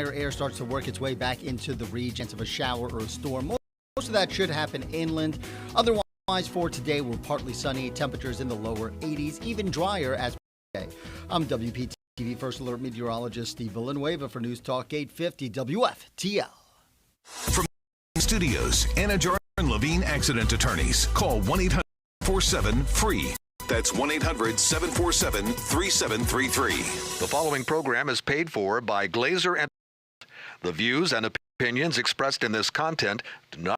air starts to work its way back into the region. Chance of a shower or a storm. Most of that should happen inland. Otherwise, for today, we're partly sunny. Temperatures in the lower 80s, even drier as today. I'm WPTV First Alert meteorologist Steve Villanueva for News Talk 850 WFTL. From studios, Anna Jar and Levine Accident Attorneys. Call 1-800-47-FREE. That's 1-800-747-3733. The following program is paid for by Glazer and the views and opinions expressed in this content do not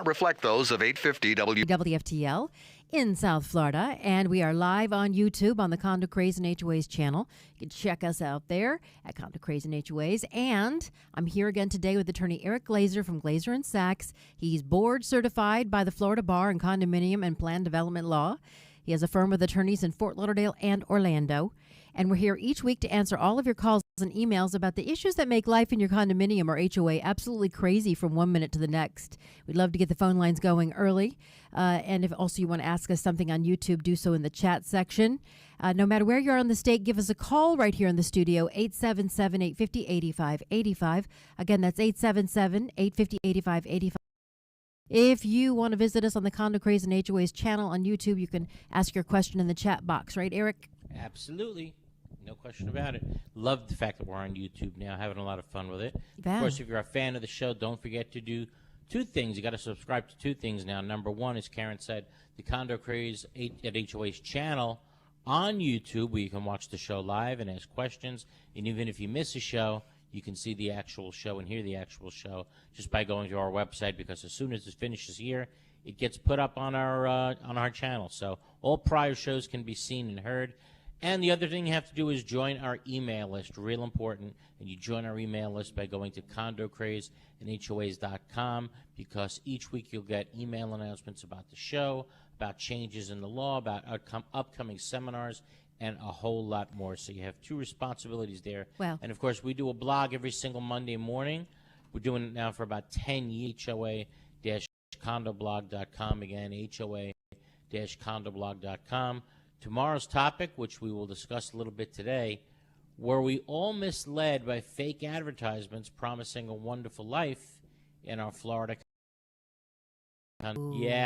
reflect those of 850 WFTL in South Florida, and we are live on YouTube on the Condo, Craze, and HOAs channel. You can check us out there at Condo, Craze, and HOAs. And I'm here again today with attorney Eric Glazer from Glazer & Sachs. He's board certified by the Florida Bar in Condominium and Plan Development Law. He has a firm with attorneys in Fort Lauderdale and Orlando. And we're here each week to answer all of your calls and emails about the issues that make life in your condominium or HOA absolutely crazy from one minute to the next. We'd love to get the phone lines going early. And if also you want to ask us something on YouTube, do so in the chat section. No matter where you are in the state, give us a call right here in the studio, 877-850-8585. Again, that's 877-850-8585. If you want to visit us on the Condo, Craze, and HOAs channel on YouTube, you can ask your question in the chat box. Right, Eric? Absolutely. No question about it. Love the fact that we're on YouTube now, having a lot of fun with it. Yeah. Of course, if you're a fan of the show, don't forget to do two things. You got to subscribe to two things now. Number one, as Karen said, the Condo Craze at HOA's channel on YouTube, where you can watch the show live and ask questions. And even if you miss a show, you can see the actual show and hear the actual show just by going to our website, because as soon as it finishes here, it gets put up on our channel. So all prior shows can be seen and heard. And the other thing you have to do is join our email list, real important. And you join our email list by going to CondoCraze and HOAs.com, because each week you'll get email announcements about the show, about changes in the law, about upcoming seminars, and a whole lot more. So you have two responsibilities there. Wow. And, of course, we do a blog every single Monday morning. We're doing it now for about 10 years. HOA-condoblog.com. Again, HOA-condoblog.com. Tomorrow's topic, which we will discuss a little bit today, were we all misled by fake advertisements promising a wonderful life in our Florida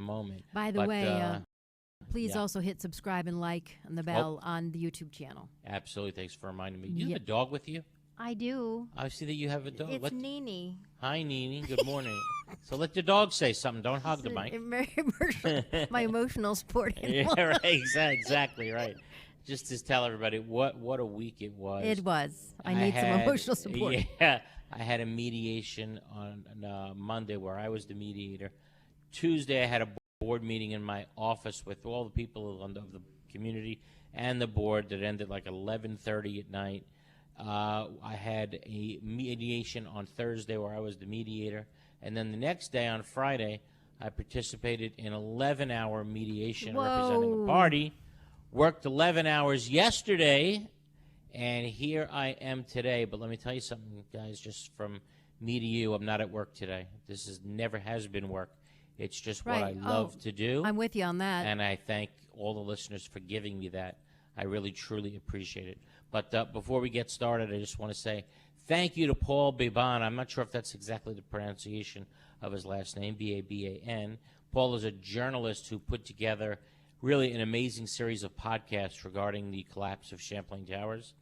moment. By the way, please also hit subscribe and like and the bell on the YouTube channel. Absolutely. Thanks for reminding me. Do you have a dog with you? I do. I see that you have a dog. It's Nene. Hi, Nene. Good morning. So let your dog say something. Don't hug the mic. My emotional support animal. Yeah, right. Exactly right. Just to tell everybody what a week it was. It was. I need some emotional support. Yeah. I had a mediation on Monday where I was the mediator. Tuesday, I had a board meeting in my office with all the people of the community and the board that ended like 11:30 at night. I had a mediation on Thursday where I was the mediator. And then the next day, on Friday, I participated in 11-hour mediation representing a party. Worked 11 hours yesterday, and here I am today. But let me tell you something, guys, just from me to you, I'm not at work today. This never has been work. It's just what I love to do. I'm with you on that. And I thank all the listeners for giving me that. I really, truly appreciate it. But before we get started, I just want to say thank you to Paul Biban. I'm not sure if that's exactly the pronunciation of his last name, B-A-B-A-N. Paul is a journalist who put together really an amazing series of podcasts regarding the collapse of Champlain Towers.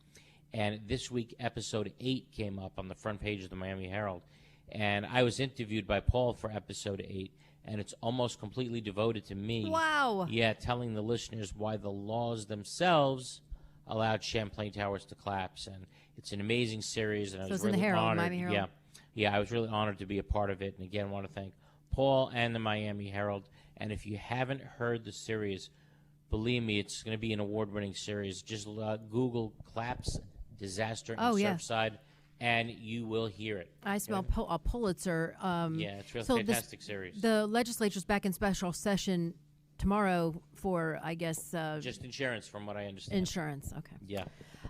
And this week, episode 8 came up on the front page of the Miami Herald. And I was interviewed by Paul for episode 8. And it's almost completely devoted to me. Wow. Yeah, telling the listeners why the laws themselves allowed Champlain Towers to collapse. And it's an amazing series. And I was really honored. Miami Herald. Yeah, I was really honored to be a part of it. And again, I want to thank Paul and the Miami Herald. And if you haven't heard the series, believe me, it's going to be an award-winning series. Just Google collapse disaster in Surfside. And you will hear it. I smell a Pulitzer. Yeah, it's a really fantastic series. The legislature's back in special session tomorrow for, I guess... just insurance, from what I understand. Insurance, okay. Yeah.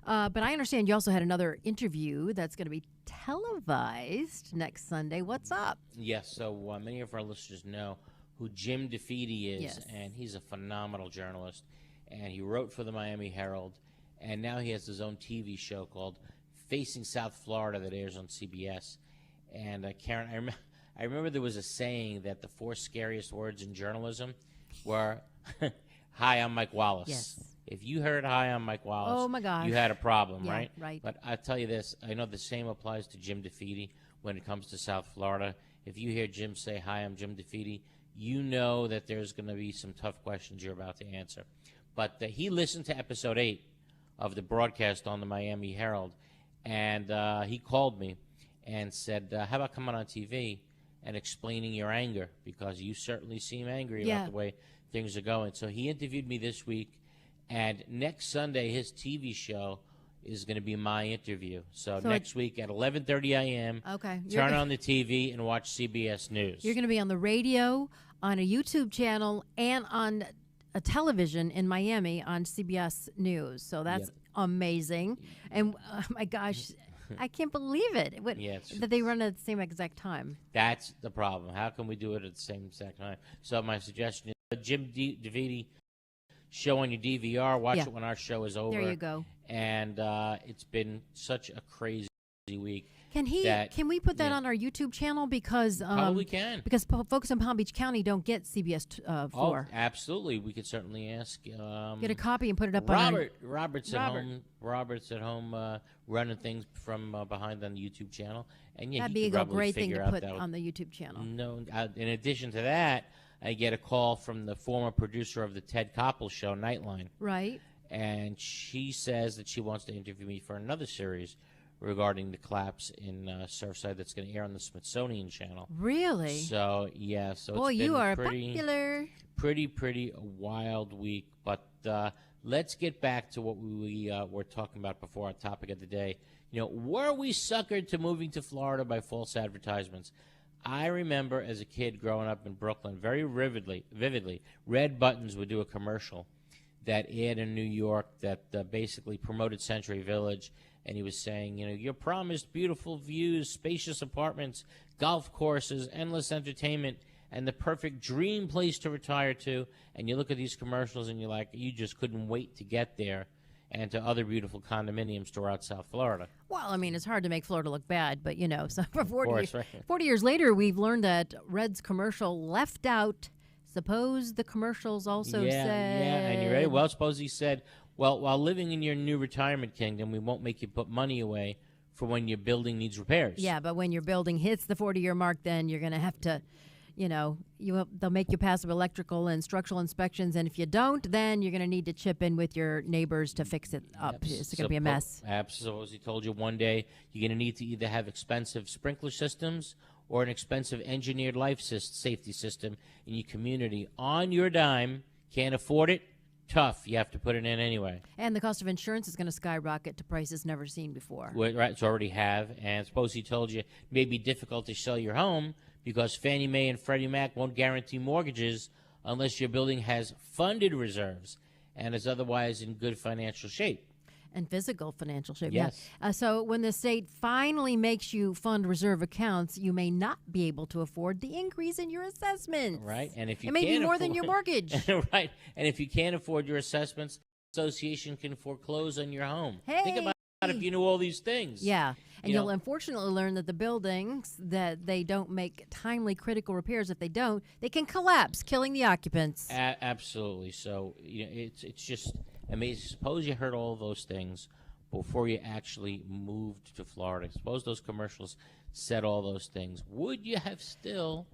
But I understand you also had another interview that's going to be televised next Sunday. What's up? Yes, so many of our listeners know who Jim DeFede is, yes. And he's a phenomenal journalist. And he wrote for the Miami Herald, and now he has his own TV show called Facing South Florida that airs on CBS. And Karen, I remember there was a saying that the 4 scariest words in journalism were, "Hi, I'm Mike Wallace." Yes. If you heard "Hi, I'm Mike Wallace," Oh, my gosh. you had a problem, Yeah, right? right. But I tell you this, I know the same applies to Jim DeFeeti when it comes to South Florida. If you hear Jim say, "Hi, I'm Jim DeFeeti," you know that there's going to be some tough questions you're about to answer. But he listened to episode 8 of the broadcast on the Miami Herald, and he called me and said, "How about coming on TV and explaining your anger, because you certainly seem angry Yeah. about the way things are going." So he interviewed me this week, and next Sunday his TV show is going to be my interview. So next week at 11:30 a.m., Okay. turn on the TV and watch CBS News. You're going to be on the radio, on a YouTube channel, and on a television in Miami on CBS News. So that's amazing. And my gosh, I can't believe it. That they run at the same exact time. That's the problem. How can we do it at the same exact time? So my suggestion is Jim DeViti show on your DVR. Watch it when our show is over. There you go. And it's been such a crazy week. Can we put that on our YouTube channel? Because probably can. Because folks in Palm Beach County don't get CBS 4. Oh, absolutely. We could certainly ask. Get a copy and put it up on Robert's at home. Robert's at home running things from behind on the YouTube channel. And that'd be a great thing to put on the YouTube channel. No, in addition to that, I get a call from the former producer of the Ted Koppel show, Nightline. Right. And she says that she wants to interview me for another series regarding the collapse in Surfside that's going to air on the Smithsonian Channel. Really? So, yeah. So boy, it's been you are popular. Pretty wild week. But let's get back to what we were talking about before, our topic of the day. Were we suckered to moving to Florida by false advertisements? I remember as a kid growing up in Brooklyn, very vividly, Red Buttons would do a commercial that aired in New York that basically promoted Century Village. And he was saying, you're promised beautiful views, spacious apartments, golf courses, endless entertainment, and the perfect dream place to retire to. And you look at these commercials and you're like, you just couldn't wait to get there, and to other beautiful condominiums throughout South Florida. Well, I mean, it's hard to make Florida look bad, but, so for 40 40 years later, we've learned that Red's commercial left out. Suppose the commercials also said... Yeah, and you ready? Well, suppose he said, well, while living in your new retirement kingdom, we won't make you put money away for when your building needs repairs. Yeah, but when your building hits the 40-year mark, then you're going to have to, they'll make you pass electrical and structural inspections, and if you don't, then you're going to need to chip in with your neighbors to fix it up. It's going to be a mess. Suppose he told you one day you're going to need to either have expensive sprinkler systems or an expensive engineered life safety system in your community on your dime. Can't afford it? Tough. You have to put it in anyway. And the cost of insurance is going to skyrocket to prices never seen before. Right, it's already have. And suppose he told you it may be difficult to sell your home because Fannie Mae and Freddie Mac won't guarantee mortgages unless your building has funded reserves and is otherwise in good financial shape. And physical financial shape. Yes. Yeah. So when the state finally makes you fund reserve accounts, you may not be able to afford the increase in your assessments. Right. And if you it may be more than your mortgage. Right. And if you can't afford your assessments, the association can foreclose on your home. Hey. Think about if you knew all these things. Yeah. And you'll unfortunately learn that the buildings that they don't make timely critical repairs, if they don't, they can collapse, killing the occupants. Absolutely. So it's just amazing. Suppose you heard all those things before you actually moved to Florida. Suppose those commercials said all those things. Would you have still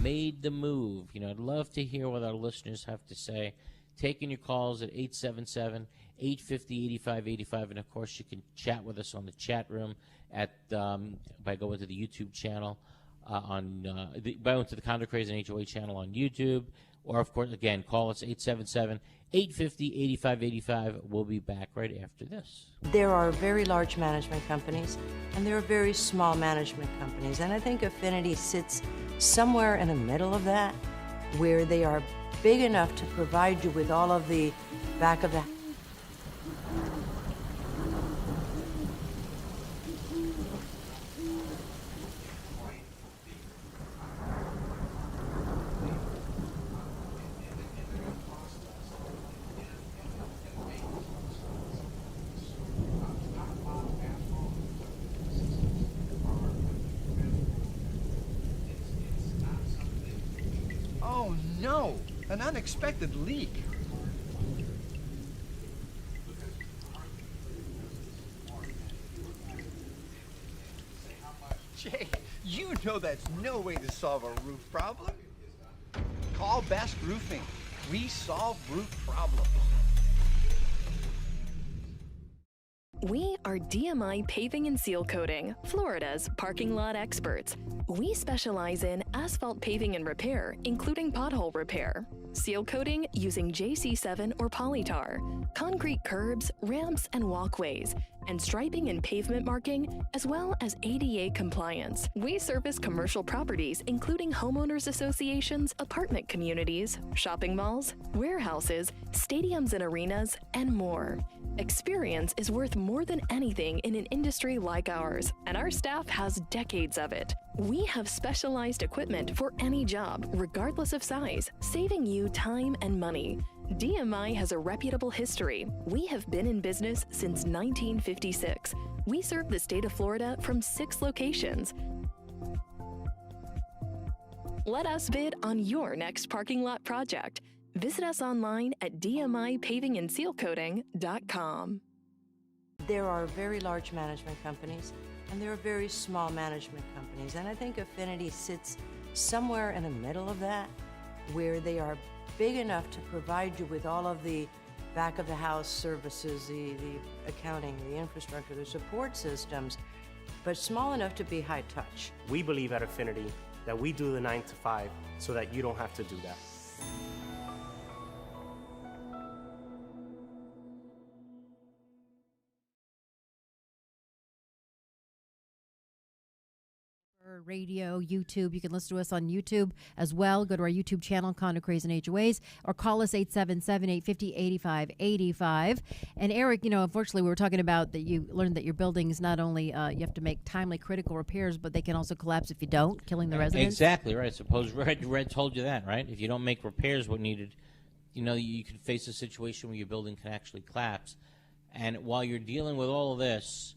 made the move? I'd love to hear what our listeners have to say. Taking your calls at 877-850-8585. And, of course, you can chat with us on the chat room by going to the YouTube channel, by going to the Condo Craze and HOA channel on YouTube. Or, of course, again, call us 877-850-8585. We'll be back right after this. There are very large management companies, and there are very small management companies. And I think Affinity sits somewhere in the middle of that, where they are big enough to provide you with all of the back of the An unexpected leak. Jay, you know that's no way to solve a roof problem. Call Best Roofing. We solve roof problems. We are DMI Paving and Seal Coating, Florida's parking lot experts. We specialize in asphalt paving and repair, including pothole repair, seal coating using JC7 or polytar, concrete curbs, ramps, and walkways, and striping and pavement marking, as well as ADA compliance. We service commercial properties, including homeowners associations, apartment communities, shopping malls, warehouses, stadiums and arenas, and more. Experience is worth more than anything in an industry like ours, and our staff has decades of it. We have specialized equipment for any job, regardless of size, saving you time and money. DMI has a reputable history. We have been in business since 1956. We serve the state of Florida from 6 locations. Let us bid on your next parking lot project. Visit us online at dmipavingandsealcoating.com. There are very large management companies, and there are very small management companies, and I think Affinity sits somewhere in the middle of that, where they are big enough to provide you with all of the back-of-the-house services, the accounting, the infrastructure, the support systems, but small enough to be high touch. We believe at Affinity that we do the 9 to 5 so that you don't have to do that. Radio, YouTube. You can listen to us on YouTube as well. Go to our YouTube channel, Condo, Craze, and HOAs, or call us 877-850-8585. And Eric, you know, unfortunately, we were talking about that you learned that your buildings not only you have to make timely critical repairs, but they can also collapse if you don't, killing the residents. Exactly right. Suppose Red told you that, right? If you don't make repairs what needed, you know, you could face a situation where your building can actually collapse. And while you're dealing with all of this,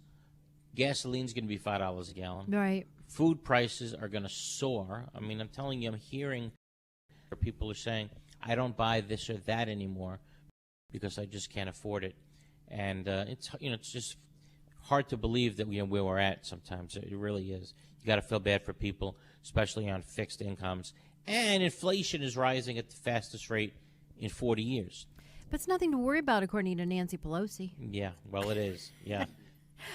gasoline's going to be $5 a gallon. Right. Food prices are going to soar. I mean, I'm telling you, I'm hearing where people are saying, I don't buy this or that anymore because I just can't afford it. And it's, you know, it's just hard to believe that, you know, where we're at sometimes. It really is. You got to feel bad for people, especially on fixed incomes. And inflation is rising at the fastest rate in 40 years. But it's nothing to worry about, according to Nancy Pelosi. Yeah, well, it is. Yeah.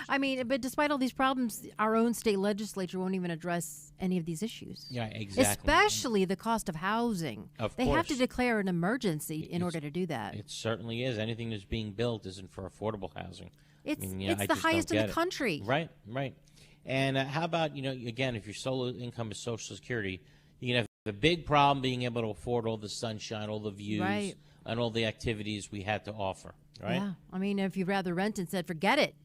I mean, but despite all these problems, our own state legislature won't even address any of these issues. Yeah, exactly. Especially the cost of housing. They have to declare an emergency in order to do that. It certainly is. Anything that's being built isn't for affordable housing. It's, I mean, you know, it's the highest in the country. Right, right. And how about, you know, again, if your sole income is Social Security, you can have a big problem being able to afford all the sunshine, all the views, right, and all the activities we had to offer, right? Yeah. I mean, if you'd rather rent instead, forget it.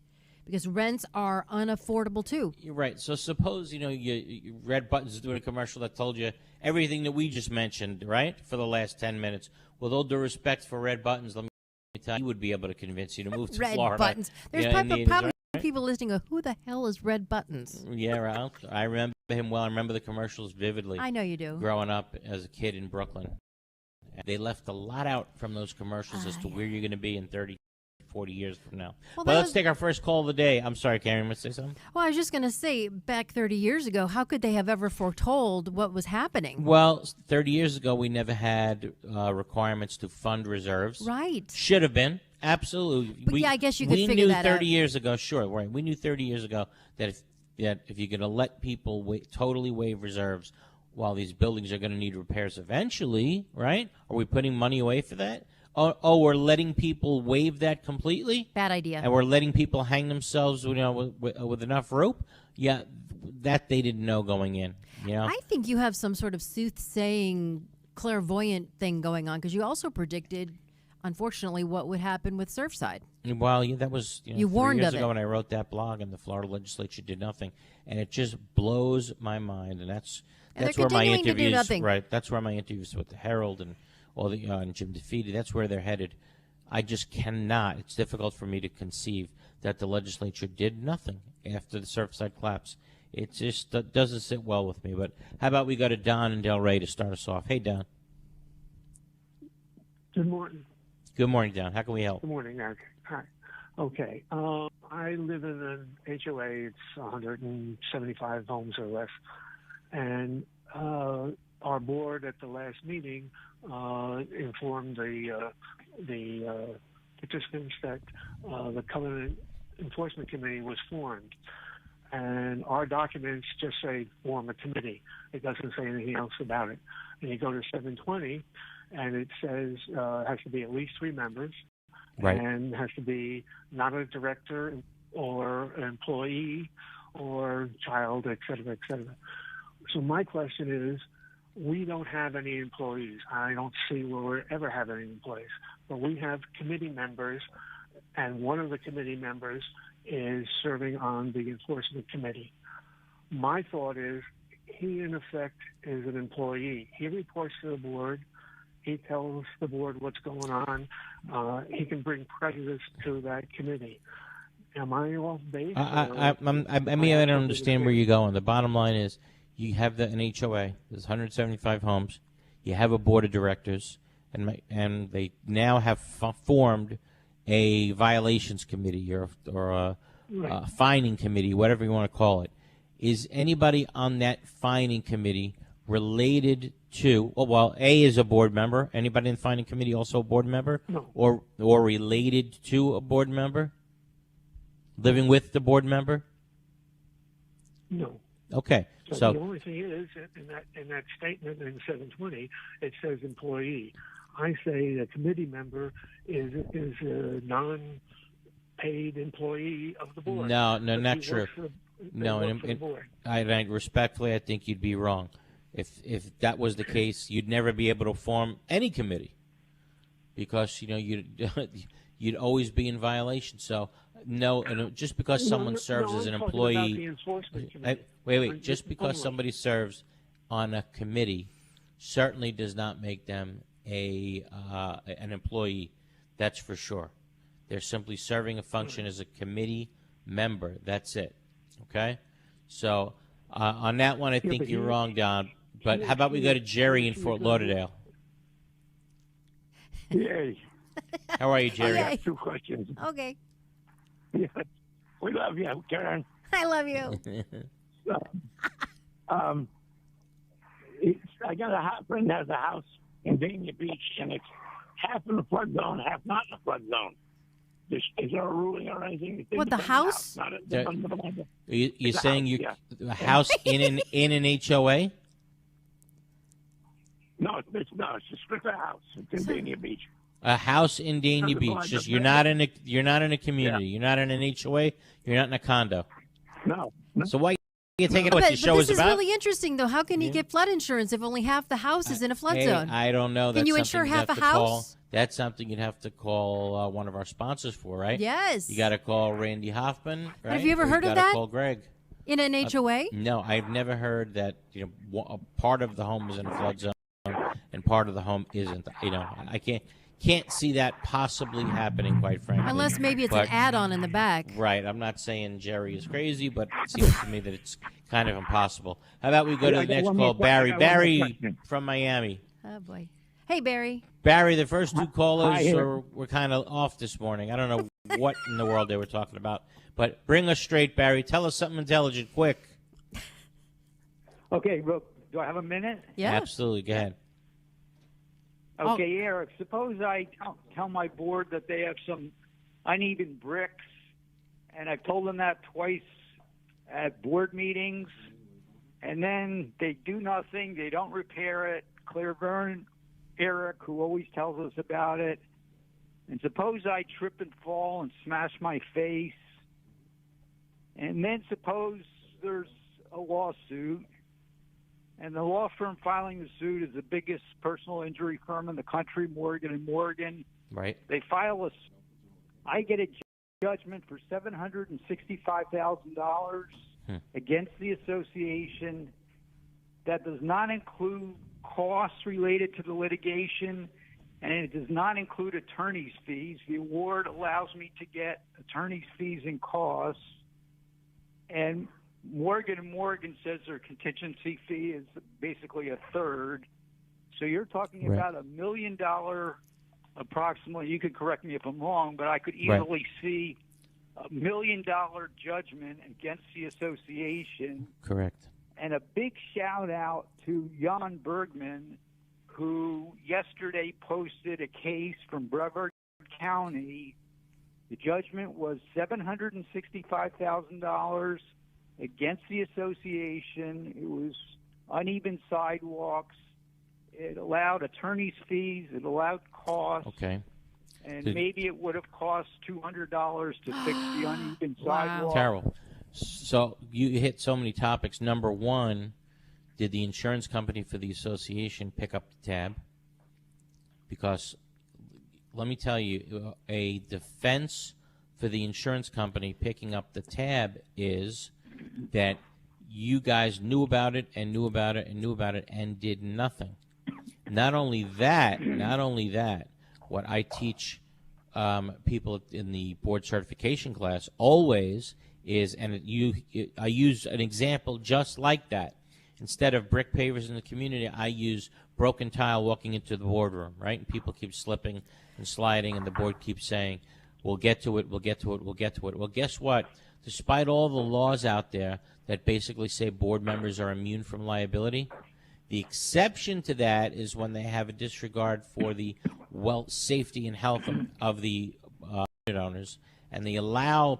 Because rents are unaffordable, too. You're right. So suppose, you know, you Red Buttons is doing a commercial that told you everything that we just mentioned, right, for the last 10 minutes. With all due respect for Red Buttons, let me tell you, he would be able to convince you to move to Red Florida. Buttons. There's probably people listening go, who the hell is Red Buttons? Yeah, right. I remember him well. I remember the commercials vividly. I know you do. Growing up as a kid in Brooklyn. They left a lot out from those commercials as to where you're going to be in 30, 40 years from now. Well, but let's take our first call of the day. I'm sorry, Karen, you want to say something? Well, I was just going to say, back 30 years ago, how could they have ever foretold what was happening? Well, 30 years ago, we never had requirements to fund reserves. Right. Should have been. Absolutely. But yeah, I guess you could figure that out. We knew 30 years ago, sure, right. We knew 30 years ago that if you're going to let people totally waive reserves while these buildings are going to need repairs eventually, right? Are we putting money away for that? Oh, we're letting people waive that completely? Bad idea. And we're letting people hang themselves, you know, with enough rope? Yeah, that they didn't know going in. You know? I think you have some sort of soothsaying, clairvoyant thing going on because you also predicted, unfortunately, what would happen with Surfside. Well, yeah, that was you warned 3 years of ago it. when I wrote that blog, and the Florida legislature did nothing, and it just blows my mind. And that's where my interviews, right? That's where my interviews with the Herald and all the and Jim DeFeedy, that's where they're headed. I just cannot. It's difficult for me to conceive that the legislature did nothing after the Surfside collapse. It just doesn't sit well with me. But how about we go to Don and Del Rey to start us off? Hey, Don. Good morning. Good morning, Don. How can we help? Good morning, Eric. Hi. Okay. I live in an HOA. It's 175 homes or less. And our board at the last meeting informed the participants that the Covenant Enforcement Committee was formed. And our documents just say form a committee. It doesn't say anything else about it. And you go to 720, and it says it has to be at least 3 members, Right. and has to be not a director or an employee or child, et cetera, et cetera. So my question is, we don't have any employees. I don't see where we ever have any employees. But we have committee members, and one of the committee members is serving on the enforcement committee. My thought is he, in effect, is an employee. He reports to the board. He tells the board what's going on. He can bring prejudice to that committee. Am I off base? I don't understand where you're going. The bottom line is you have an HOA. There's 175 homes. You have a board of directors, and they now have formed a violations committee or a fining committee, whatever you want to call it. Is anybody on that fining committee related to? Well, A is a board member. Anybody in the fining committee also a board member, No. or related to a board member? Living with the board member? No. Okay. So the only thing is, in that statement in 720, it says employee. I say a committee member is a non-paid employee of the board. No, But not he true. works for- No, works for the board. I respectfully, I think you'd be wrong. If that was the case, you'd never be able to form any committee, because you'd always be in violation. So no, and just because someone serves as an I'm talking employee, about the enforcement committee. wait, just because somebody serves on a committee certainly does not make them an employee. That's for sure. They're simply serving a function as a committee member. That's it. Okay? So on that one, I think you're wrong, Don. But how about we go to Jerry in Fort Lauderdale? Yay. How are you, Jerry? I got 2 questions. Okay. Yeah. We love you, Karen. I love you. I got a friend that has a house in Dania Beach, and it's half in the flood zone, half not in the flood zone. Is there a ruling or anything? What, the house? You're saying a house in an HOA? No, it's a strictly a house. It's in Dania Beach. A house in Dania Beach. Just you're not in a community. Yeah. You're not in an HOA. You're not in a condo. No. So why you taking what the show but is this about? is really interesting, though. How can he get flood insurance if only half the house is in a flood zone? I don't know. Can That's you something insure you'd half have a to call. house? That's something you'd have to call one of our sponsors for, right? Yes. You got to call Randy Hoffman, right? Have you ever Or heard of gotta that? Call Greg. In an HOA? No, I've never heard that. A part of the home is in a flood zone, and part of the home isn't. I can't see that possibly happening, quite frankly. Unless maybe it's an add-on in the back. Right. I'm not saying Jerry is crazy, but it seems to me that it's kind of impossible. How about we go to the next call? Barry. Barry from Miami. Oh, boy. Hey, Barry. Barry, the first 2 callers Hi. were kind of off this morning. I don't know what in the world they were talking about. But bring us straight, Barry. Tell us something intelligent, quick. Okay, look, do I have a minute? Yeah. Absolutely. Go ahead. Okay, Eric, suppose I tell my board that they have some uneven bricks, and I've told them that twice at board meetings, and then they do nothing, they don't repair it. Claireburn, Eric, who always tells us about it, and suppose I trip and fall and smash my face, and then suppose there's a lawsuit, and the law firm filing the suit is the biggest personal injury firm in the country, Morgan & Morgan. Right. They file I get a judgment for $765,000 against the association that does not include costs related to the litigation, and it does not include attorney's fees. The award allows me to get attorney's fees and costs, and Morgan & Morgan says their contingency fee is basically a third. So you're talking about $1 million approximately, you could correct me if I'm wrong, but I could easily see $1 million judgment against the association. Correct. And a big shout out to Jan Bergman, who yesterday posted a case from Brevard County. The judgment was $765,000 against the association. It was uneven sidewalks. It allowed attorney's fees. It allowed costs. Okay. And maybe it would have cost $200 to fix the uneven sidewalks. Terrible. So you hit so many topics. Number one, did the insurance company for the association pick up the tab? Because let me tell you, a defense for the insurance company picking up the tab is that you guys knew about it and knew about it and knew about it and did nothing. Not only that, what I teach people in the board certification class always is, and I use an example just like that. Instead of brick pavers in the community, I use broken tile walking into the boardroom, right? And people keep slipping and sliding, and the board keeps saying, we'll get to it, we'll get to it, we'll get to it. Well, guess what? Despite all the laws out there that basically say board members are immune from liability, the exception to that is when they have a disregard for the safety and health of the unit owners, and they allow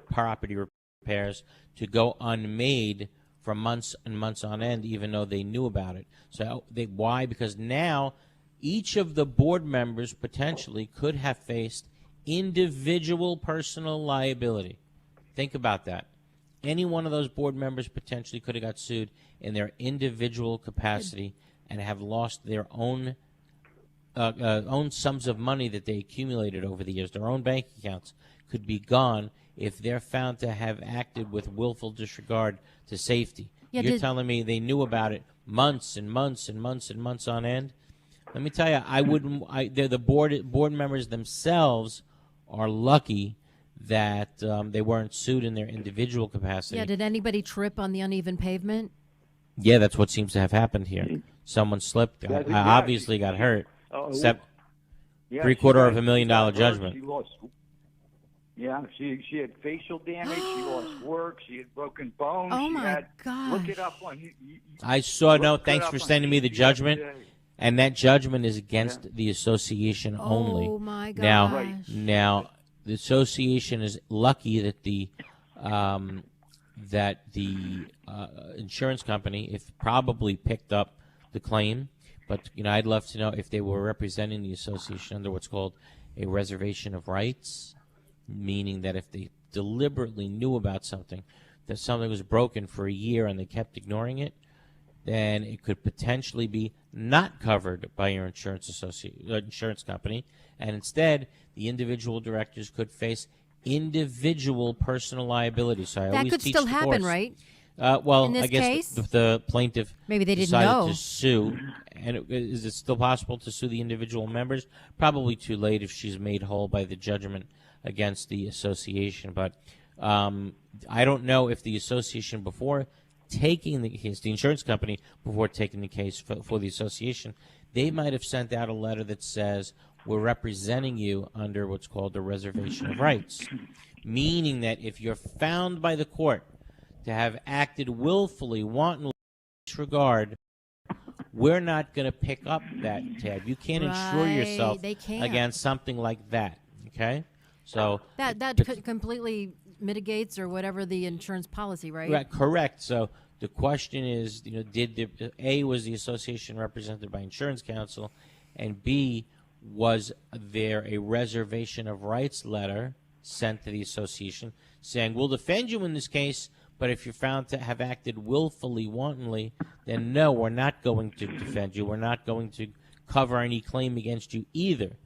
property repairs to go unmade for months and months on end, even though they knew about it. So why? Because now each of the board members potentially could have faced individual personal liability. Think about that. Any one of those board members potentially could have got sued in their individual capacity and have lost their own sums of money that they accumulated over the years. Their own bank accounts could be gone if they're found to have acted with willful disregard to safety. Yeah, You're telling me they knew about it months and months and months and months on end? Let me tell you, the board members themselves are lucky that they weren't sued in their individual capacity. Yeah, did anybody trip on the uneven pavement? Yeah, that's what seems to have happened here. Someone slipped. I obviously got hurt. $750,000 judgment. She lost. Yeah, she had facial damage. She lost work. She had broken bones. Oh my God! Look it up on. I saw. No, thanks for sending me the judgment. And that judgment is against the association only. Oh my gosh! Now the association is lucky that the insurance company, if probably picked up the claim, but I'd love to know if they were representing the association under what's called a reservation of rights, meaning that if they deliberately knew about something, that something was broken for a year and they kept ignoring it, then it could potentially be not covered by your insurance company, and instead the individual directors could face individual personal liability. So that could still happen, right? Well, in this I guess case? the plaintiff maybe they didn't decided know to sue. And is it still possible to sue the individual members? Probably too late if she's made whole by the judgment against the association. But I don't know if the association, before taking the case, the insurance company, before taking the case for the association, they might have sent out a letter that says, we're representing you under what's called a reservation of rights, meaning that if you're found by the court to have acted willfully, wantonly, disregard, we're not going to pick up that tab. You can't insure yourself against something like that. Okay, so that completely mitigates or whatever the insurance policy, right? Right, correct. So the question is, was the association represented by insurance counsel, and B, was there a reservation of rights letter sent to the association saying, we'll defend you in this case, but if you're found to have acted willfully, wantonly, then no, we're not going to defend you. We're not going to cover any claim against you either.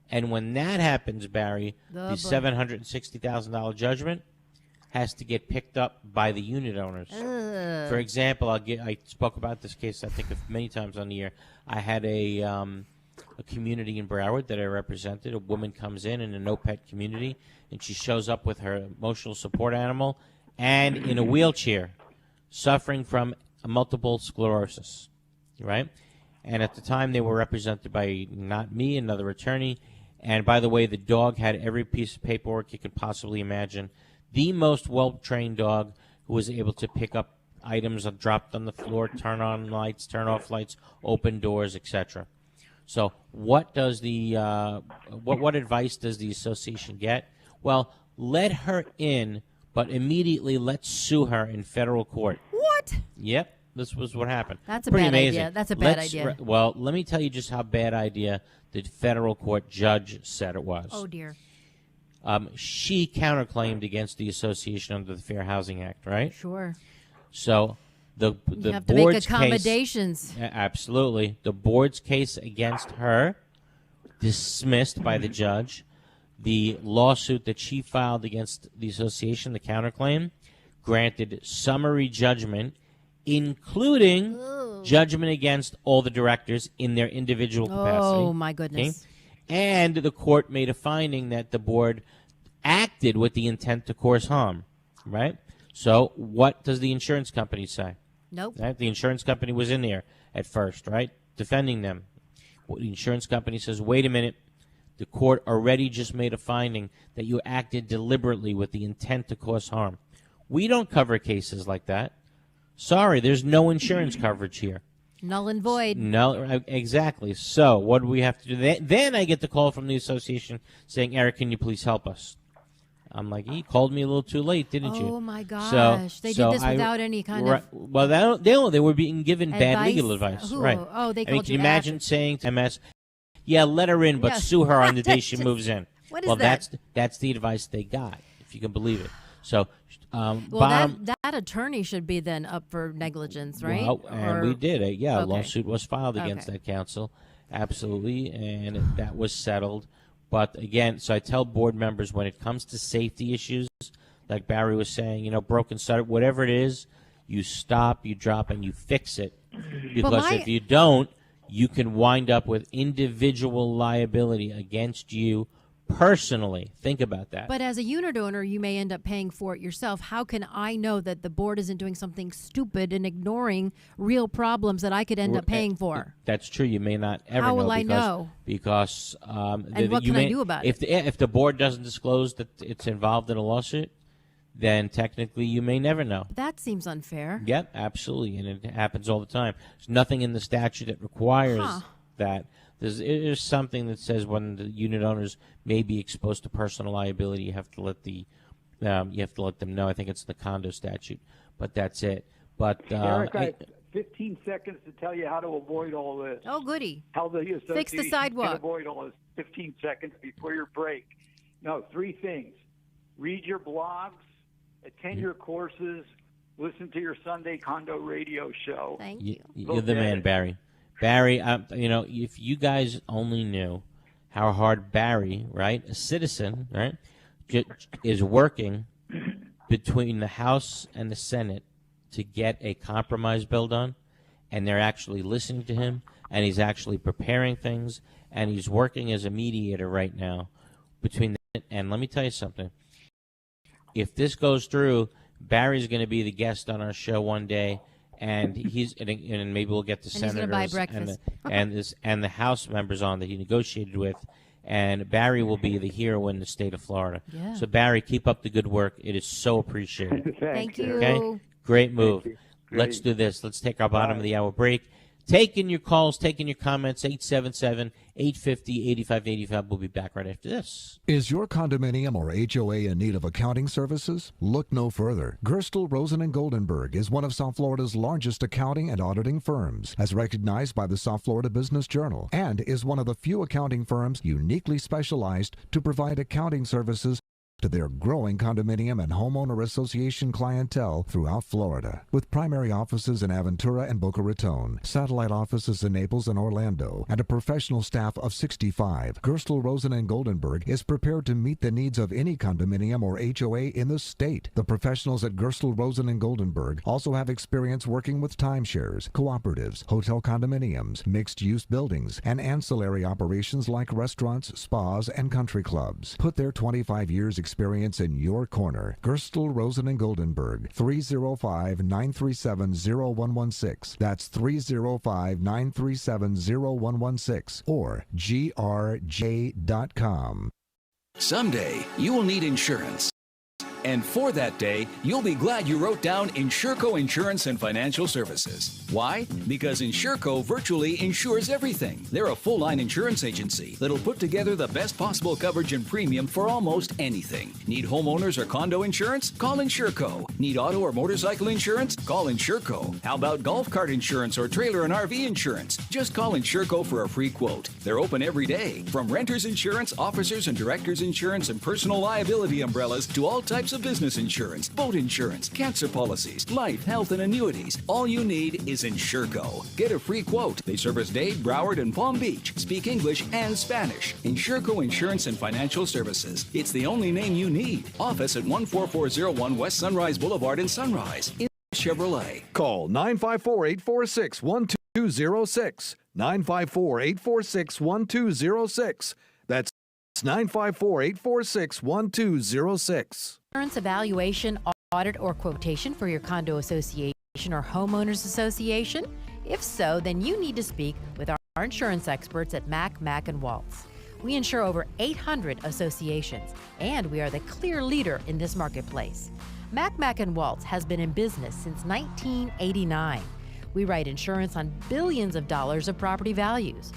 And when that happens, Barry, the $760,000 judgment has to get picked up by the unit owners. For example, I spoke about this case, I think, many times on the air. I had a community in Broward that I represented. A woman comes in a no-pet community, and she shows up with her emotional support animal and in a wheelchair, suffering from multiple sclerosis, right? And at the time, they were represented by not me, another attorney. And by the way, the dog had every piece of paperwork you could possibly imagine. The most well-trained dog who was able to pick up items dropped on the floor, turn on lights, turn off lights, open doors, etc. So what does the what advice does the association get? Well, let her in, but immediately let's sue her in federal court. What? Yep. This was what happened. That's a Pretty bad amazing. idea. That's a bad idea. Well, let me tell you just how bad idea the federal court judge said it was. Oh, dear. She counterclaimed against the association under the Fair Housing Act, right? Sure. So the You have to board's make accommodations. Case, absolutely. The board's case against her, dismissed by the judge. The lawsuit that she filed against the association, the counterclaim, granted summary judgment, including judgment against all the directors in their individual capacity. Oh, my goodness. Okay? And the court made a finding that the board acted with the intent to cause harm, right? So what does the insurance company say? Nope. Right? The insurance company was in there at first, right, defending them. Well, the insurance company says, wait a minute, the court already just made a finding that you acted deliberately with the intent to cause harm. We don't cover cases like that. Sorry, there's no insurance coverage here. Null and void. No, exactly. So what do we have to do? Then I get the call from the association saying, Eric, can you please help us? I'm like, he called me a little too late, didn't you? Oh, my gosh. They did this without any kind of Well, they were being given bad legal advice. Who? Right. Oh, they I mean, called can you you imagine saying to MS, yeah, let her in, but Yeah. sue her on the day she moves in? What is well, that? that's the advice they got, if you can believe it. So, Well, bottom, that attorney should be then up for negligence, right? well, and we did it. Yeah, a Okay. lawsuit was filed against Okay. that council. Absolutely, and that was settled. But again, so I tell board members when it comes to safety issues, like Barry was saying, broken stutter, whatever it is, you stop, you drop, and you fix it. Because if you don't, you can wind up with individual liability against you personally. Think about that. But as a unit owner, you may end up paying for it yourself. How can I know that the board isn't doing something stupid and ignoring real problems that I could end up paying for? That's true. You may not ever know. How will I know? Because and what can I do about it? If the board doesn't disclose that it's involved in a lawsuit, then technically you may never know. That seems unfair. Yep, absolutely, and it happens all the time. There's nothing in the statute that requires that. There's something that says when the unit owners may be exposed to personal liability, you have to let them know. I think it's the Condo statute, but that's it. But Eric, I have 15 seconds to tell you how to avoid all this. Oh, goody. How the association Fix the sidewalk. can avoid all this. 15 seconds before your break. No, 3 things. Read your blogs, attend your courses, listen to your Sunday Condo radio show. Thank you. You're the man, Barry. Barry, if you guys only knew how hard Barry, right, a citizen, right, is working between the House and the Senate to get a compromise bill done, and they're actually listening to him, and he's actually preparing things, and he's working as a mediator right now between and let me tell you something. If this goes through, Barry's going to be the guest on our show one day, and and maybe we'll get the senators and the House members on that he negotiated with, and Barry will be the hero in the state of Florida. Yeah. So Barry, keep up the good work. It is so appreciated. Thank you. Okay, great move. Let's do this. Let's take our bottom of the hour break. Taking your calls, taking your comments, 877-850-8585. We'll be back right after this. Is your condominium or HOA in need of accounting services? Look no further. Gerstel, Rosen & Goldenberg is one of South Florida's largest accounting and auditing firms, as recognized by the South Florida Business Journal, and is one of the few accounting firms uniquely specialized to provide accounting services to their growing condominium and homeowner association clientele throughout Florida. With primary offices in Aventura and Boca Raton, satellite offices in Naples and Orlando, and a professional staff of 65, Gerstel, Rosen & Goldenberg is prepared to meet the needs of any condominium or HOA in the state. The professionals at Gerstel, Rosen & Goldenberg also have experience working with timeshares, cooperatives, hotel condominiums, mixed-use buildings, and ancillary operations like restaurants, spas, and country clubs. Put their 25 years experience experience in your corner. Gerstel, Rosen, and Goldenberg, 305-937-0116. That's 305-937-0116 or grj.com. Someday, you will need insurance. And for that day, you'll be glad you wrote down Insurco Insurance and Financial Services. Why? Because Insurco virtually insures everything. They're a full-line insurance agency that'll put together the best possible coverage and premium for almost anything. Need homeowners or condo insurance? Call Insurco. Need auto or motorcycle insurance? Call Insurco. How about golf cart insurance or trailer and RV insurance? Just call Insurco for a free quote. They're open every day. From renters insurance, officers and directors insurance, and personal liability umbrellas to all types of business insurance, boat insurance, cancer policies, life, health, and annuities. All you need is Insurco. Get a free quote. They service Dade, Broward, and Palm Beach. Speak English and Spanish. Insurco Insurance and Financial Services. It's the only name you need. Office at 14401 West Sunrise Boulevard in Sunrise. In Chevrolet. Call 954-846-1206. 954-846-1206. That's 954-846-1206. Insurance evaluation, audit, or quotation for your condo association or homeowners association? If so, then you need to speak with our insurance experts at Mack Waltz. We insure over 800 associations, and we are the clear leader in this marketplace. Mack Waltz has been in business since 1989. We write insurance on billions of dollars of property values.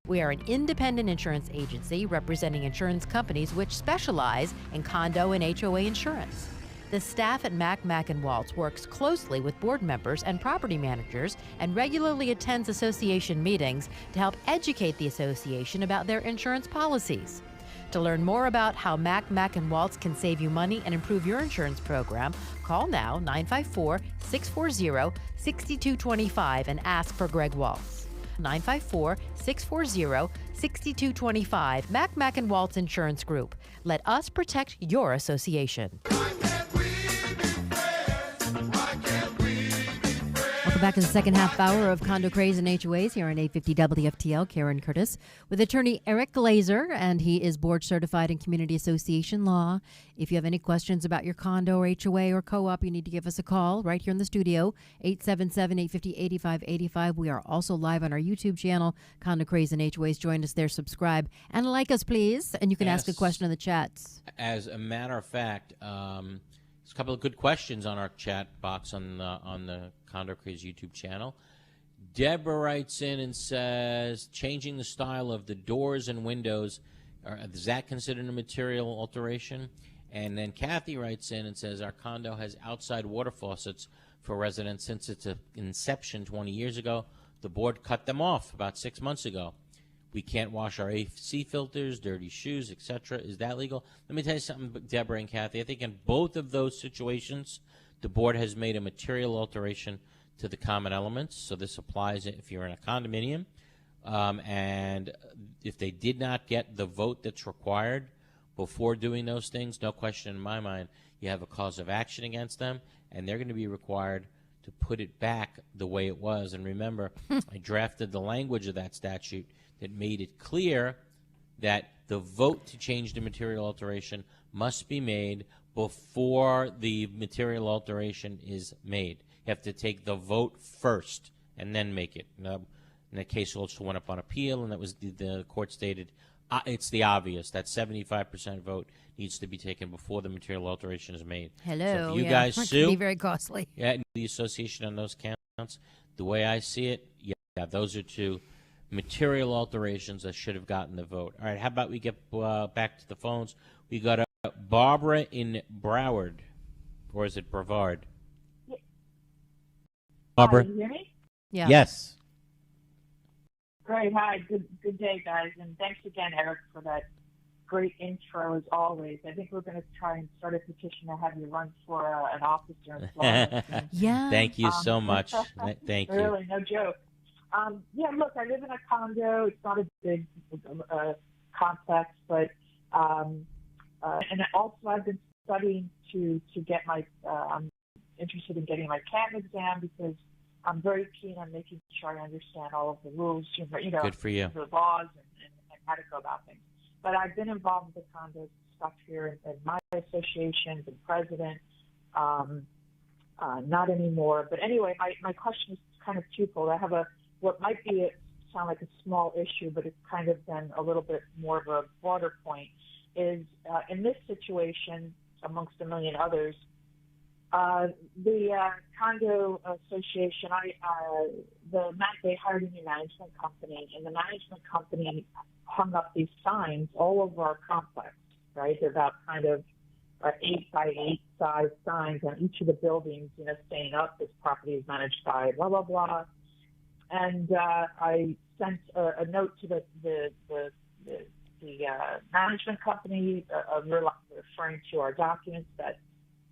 We are an independent insurance agency representing insurance companies which specialize in condo and HOA insurance. The staff at Mack Waltz works closely with board members and property managers and regularly attends association meetings to help educate the association about their insurance policies. To learn more about how Mack Waltz can save you money and improve your insurance program, call now 954-640-6225 and ask for Greg Waltz. 954-640-6225. Mack Waltz Insurance Group. Let us protect your association. Welcome back to the second half hour of Condo Craze and HOAs here on 850 WFTL. Karen Curtis with attorney Eric Glazer, and he is board certified in community association law. If you have any questions about your condo or HOA or co-op, you need to give us a call right here in the studio, 877-850-8585. We are also live on our YouTube channel, Condo Craze and HOAs. Join us there, subscribe, and like us, please. And you can ask a question in the chats. As a matter of fact, there's a couple of good questions on our chat box on the Condo Craze YouTube channel. Deborah writes in and says, changing the style of the doors and windows, is that considered a material alteration? And then Kathy writes in and says, our condo has outside water faucets for residents since its inception 20 years ago. The board cut them off about 6 months ago. We can't wash our AC filters, dirty shoes, etc. Is that legal? Let me tell you something, Deborah and Kathy. I think in both of those situations, the board has made a material alteration to the common elements. So this applies if you're in a condominium. And if they did not get the vote that's required before doing those things, no question in my mind, you have a cause of action against them, and they're going to be required to put it back the way it was. And remember, I drafted the language of that statute that made it clear that the vote to change the material alteration must be made before the material alteration is made. You have to take the vote first and then make it. In that case, it also went up on appeal, and that was the court stated it's the obvious that 75% vote needs to be taken before the material alteration is made. Hello, so if you guys that sue, can be very costly. Yeah, the association on those counts. The way I see it, yeah, those are two material alterations that should have gotten the vote. All right, how about we get back to the phones? We got Barbara in Broward, or is it Brevard? Yeah. Barbara? Hi, you hear me? Yeah. Yes. Great. Hi. Good day, guys. And thanks again, Eric, for that great intro as always. I think we're going to try and start a petition to have you run for an officer in Florida. Yeah. Thank you so much. Thank you. Really, no joke. Yeah, look, I live in a condo. It's not a big complex, but and also I've been studying to get my. I'm interested in getting my CAM exam because I'm very keen on making sure I understand all of the rules. Good for you. The laws and how to go about things. But I've been involved with the condo stuff here in my associations and president. Not anymore. But anyway, my question is kind of twofold. I have what might sound like a small issue, but it's kind of then a little bit more of a broader point, is in this situation, amongst a million others, the condo association, they hired a new management company, and the management company hung up these signs all over our complex, right? They're about kind of 8 by 8 size signs on each of the buildings, saying up, this property is managed by blah, blah, blah. And I sent a note to the management company referring to our documents that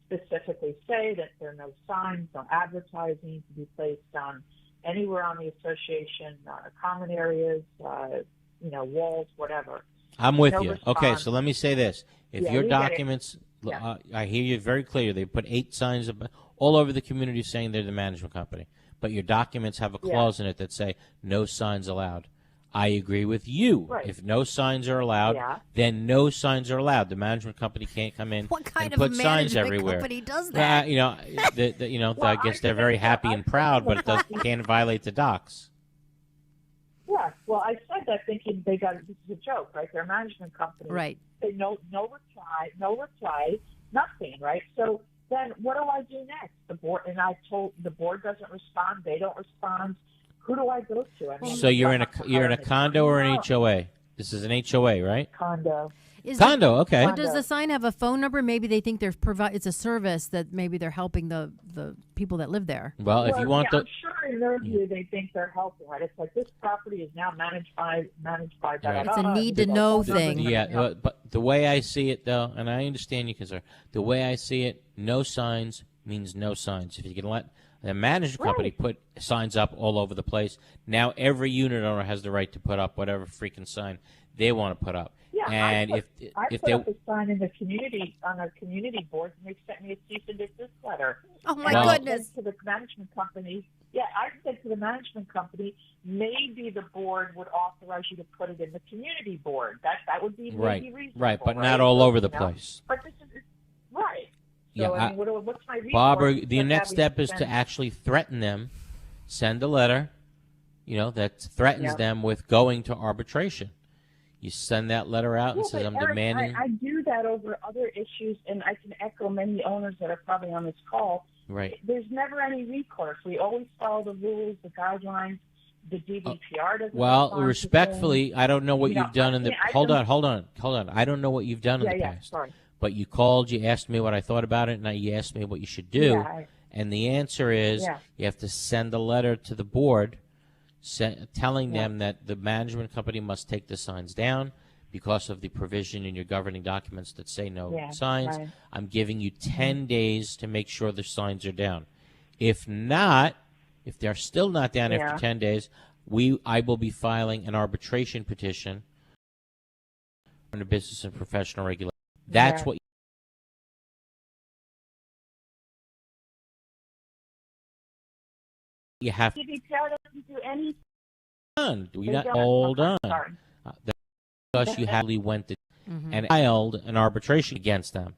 specifically say that there are no signs, no advertising to be placed on anywhere on the association, common areas, walls, whatever. I'm with No you. response. Okay, so let me say this. If Yeah, your we get it. documents, Yeah. I hear you very clear. They put 8 signs all over the community saying they're the management company. But your documents have a clause in it that say no signs allowed. I agree with you. Right. If no signs are allowed, then no signs are allowed. The management company can't come in What kind and of put signs management everywhere. company does that? I guess they're very happy and proud, but it can't violate the docs. Yeah, well, I said that thinking this is a joke, right? They're a management company. Right. They no reply, nothing, right? So then what do I do next? The board, and I told the board doesn't respond. They don't respond. Who do I go to? I mean, So you're in a condo or an HOA? This is an HOA, right? Condo. Condo, okay. But does the sign have a phone number? Maybe they think it's a service that maybe they're helping the people that live there. Well, if you want I'm sure in their view they think they're helping, right? It's like this property is now managed by that. It's a need to know thing. Yeah, but the way I see it, though, and I understand your concern, the way I see it, no signs means no signs. If you can let the management company put signs up all over the place, now every unit owner has the right to put up whatever freaking sign they want to put up. Yeah, and I if put they up a sign in the community on a community board, and they sent me a cease and desist letter. Oh my I goodness! said to the management company, I said to the management company, maybe the board would authorize you to put it in the community board. That would be maybe reasonable, right, but not all over the place. But this is right. Yeah, So, I mean, what's my recourse? Barbara, the But next having step is sent- to actually threaten them, send a letter, that threatens Yeah. them with going to arbitration. You send that letter out and Yeah, says, but I'm Eric, demanding. I do that over other issues, and I can echo many owners that are probably on this call. Right. There's never any recourse. We always follow the rules, the guidelines. The DBPR doesn't. Well, respond to respectfully, things. I don't know what You know, you've done in the. I Hold can- on. I don't know what you've done in the past. Sorry. But you called, you asked me what I thought about it, and you asked me what you should do. And the answer is you have to send a letter to the board telling them that the management company must take the signs down because of the provision in your governing documents that say no signs. Right. I'm giving you 10 days to make sure the signs are down. If not, if they're still not down after 10 days, I will be filing an arbitration petition under business and professional regulation. That's what you have DBPR doesn't do anything. done. They don't. Hold on. Sorry. Because you actually went and filed an arbitration against them.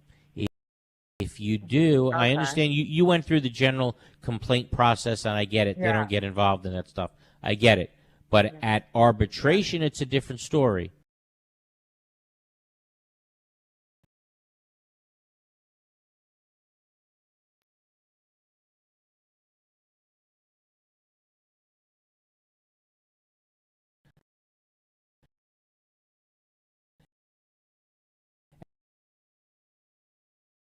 If you do, I understand you went through the general complaint process, and I get it. They don't get involved in that stuff. I get it. But at arbitration, it's a different story.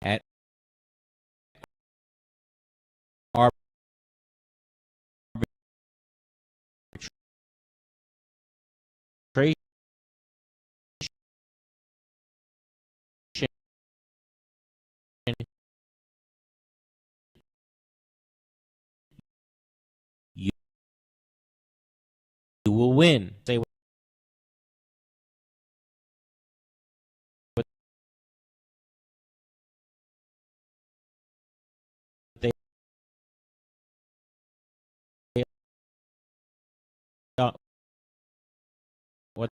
At arbitration, you will win. Say what they what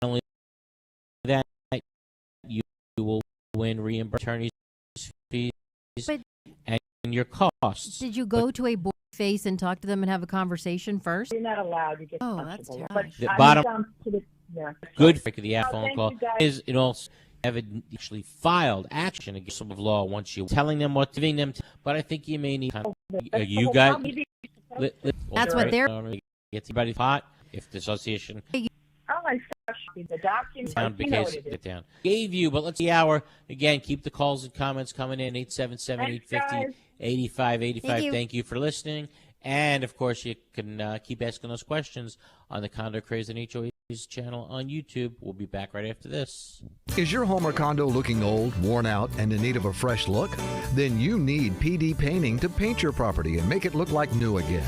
only that, you will win reimbursed attorney's fees and your costs. Did you go to a board face and talk to them and have a conversation first? You're not allowed to get Oh, that's comfortable. terrible. The I'm bottom down to the, yeah. good for the phone thank call you, guys. is it also actually filed action against some of law once you're telling them what, giving them. But I think you may need you guys. That's what they're. Get everybody hot if the association. Oh my gosh, the documents. Down because get down. Gave you, but let's see hour again. Keep the calls and comments coming in 877-850-8585. Thank you for listening, and of course you can keep asking those questions on the Condo Craze and HOAs channel on YouTube. We'll be back right after this. Is your home or condo looking old, worn out, and in need of a fresh look? Then you need PD Painting to paint your property and make it look like new again.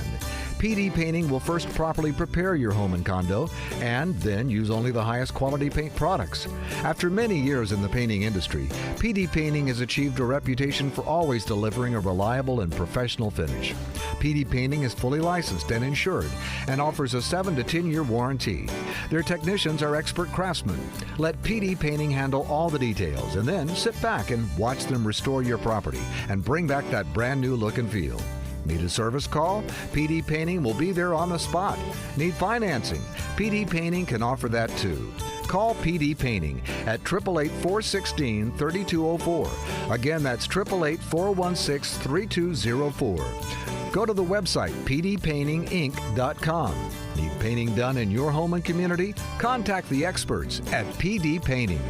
PD Painting will first properly prepare your home and condo and then use only the highest quality paint products. After many years in the painting industry, PD Painting has achieved a reputation for always delivering a reliable and professional finish. PD Painting is fully licensed and insured and offers a 7 to 10-year warranty. Their technicians are expert craftsmen. Let PD Painting handle all the details and then sit back and watch them restore your property and bring back that brand new look and feel. Need a service call? PD Painting will be there on the spot. Need financing? PD Painting can offer that too. Call PD Painting at 888-416-3204. Again, that's 888-416-3204. Go to the website pdpaintinginc.com. Need painting done in your home and community? Contact the experts at PD Painting.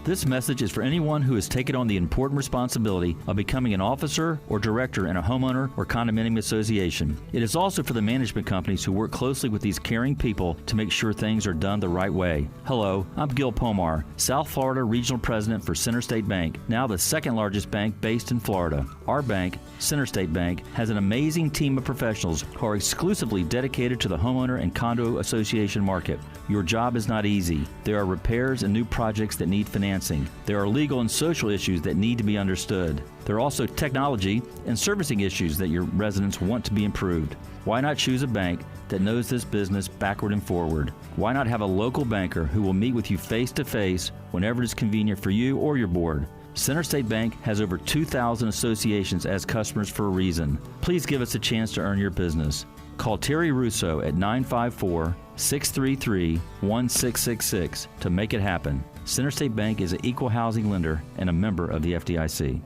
This message is for anyone who has taken on the important responsibility of becoming an officer or director in a homeowner or condominium association. It is also for the management companies who work closely with these caring people to make sure things are done the right way. Hello, I'm Gil Pomar, South Florida Regional President for Center State Bank, now the second largest bank based in Florida. Our bank, Center State Bank, has an amazing team of professionals who are exclusively dedicated to the homeowner and condo association market. Your job is not easy. There are repairs and new projects that need financing. There are legal and social issues that need to be understood. There are also technology and servicing issues that your residents want to be improved. Why not choose a bank that knows this business backward and forward? Why not have a local banker who will meet with you face to face whenever it is convenient for you or your board? Center State Bank has over 2,000 associations as customers for a reason. Please give us a chance to earn your business. Call Terry Russo at 954-633-1666 to make it happen. Center State Bank is an equal housing lender and a member of the FDIC.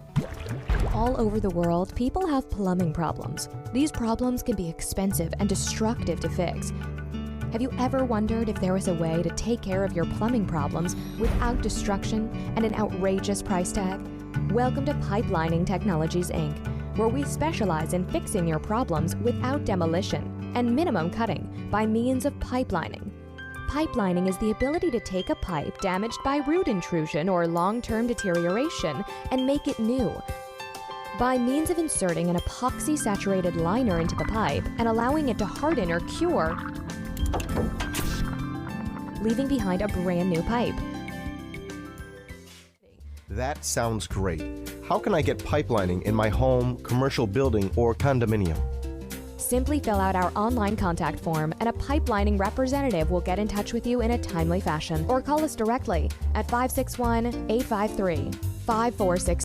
All over the world, people have plumbing problems. These problems can be expensive and destructive to fix. Have you ever wondered if there was a way to take care of your plumbing problems without destruction and an outrageous price tag? Welcome to Pipelining Technologies, Inc., where we specialize in fixing your problems without demolition and minimum cutting by means of pipelining. Pipelining is the ability to take a pipe damaged by root intrusion or long-term deterioration and make it new. By means of inserting an epoxy-saturated liner into the pipe and allowing it to harden or cure, leaving behind a brand new pipe. That sounds great. How can I get pipelining in my home, commercial building, or condominium? Simply fill out our online contact form and a pipelining representative will get in touch with you in a timely fashion. Or call us directly at 561-853-5466.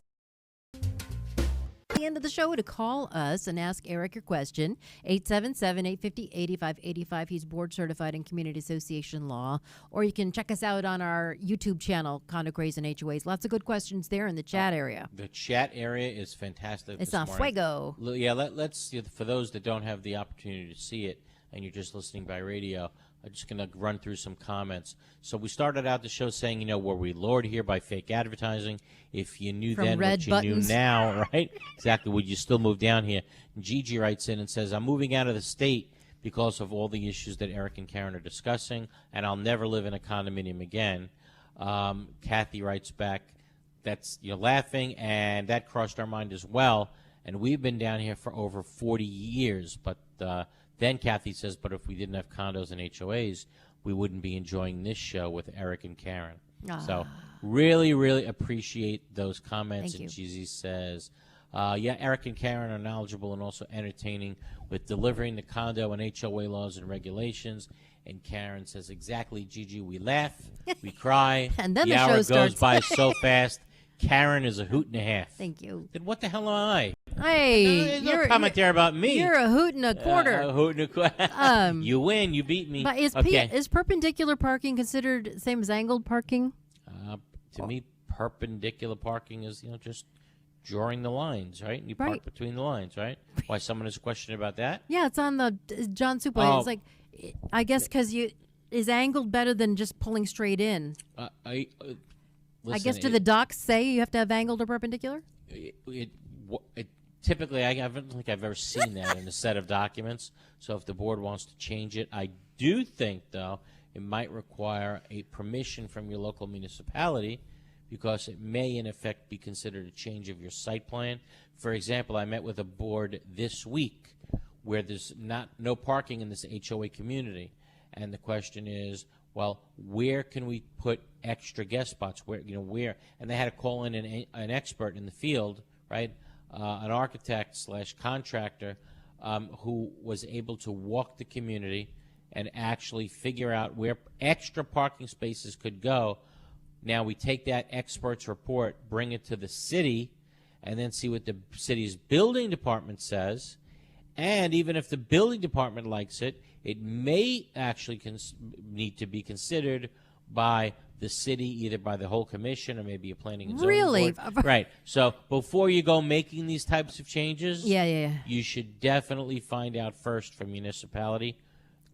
The end of the show to call us and ask Eric your question. 877-850-8585. He's board certified in community association law. Or you can check us out on our YouTube channel, Condo Craze and HOAs. Lots of good questions there in the chat area. The chat area is fantastic. It's on fuego. Yeah, let's for those that don't have the opportunity to see it and you're just listening by radio, I'm just going to run through some comments. So we started out the show saying, were we lured here by fake advertising? If you knew From then red what you buttons. knew now, right? Exactly. Would you still move down here? And Gigi writes in and says, I'm moving out of the state because of all the issues that Eric and Karen are discussing, and I'll never live in a condominium again. Kathy writes back, that's laughing, and that crossed our mind as well. And we've been down here for over 40 years, but then Kathy says, but if we didn't have condos and HOAs, we wouldn't be enjoying this show with Eric and Karen. So really, really appreciate those comments. Thank and you. Gigi says, Eric and Karen are knowledgeable and also entertaining with delivering the condo and HOA laws and regulations And Karen says, exactly, Gigi, we laugh, we cry, And then the the hour show goes starts. by so fast. Karen is a hoot and a half. Thank you. Then what the hell am I? Hey, There's no comment there about me. You're a hoot and a quarter. A hoot and a quarter. You win. You beat me. But is okay. is perpendicular parking considered same as angled parking? To me, perpendicular parking is just drawing the lines, right? You park Right. between the lines, right? Why someone has a question about that? Yeah, it's on the John Soup. Oh. It's like, I guess because is angled better than just pulling straight in? I guess do the docs say you have to have angled or perpendicular? Typically, I don't think I've ever seen that in a set of documents. So if the board wants to change it, I do think, though, it might require a permission from your local municipality because it may, in effect, be considered a change of your site plan. For example, I met with a board this week where there's no parking in this HOA community. And the question is, well, where can we put extra guest spots? Where? And they had to call in an expert in the field, right? An architect / contractor who was able to walk the community and actually figure out where extra parking spaces could go. Now we take that expert's report, bring it to the city, and then see what the city's building department says. And even if the building department likes it, it may actually need to be considered by the city, either by the whole commission or maybe a planning and zoning Really? board. Right. So before you go making these types of changes, Yeah. you should definitely find out first from municipality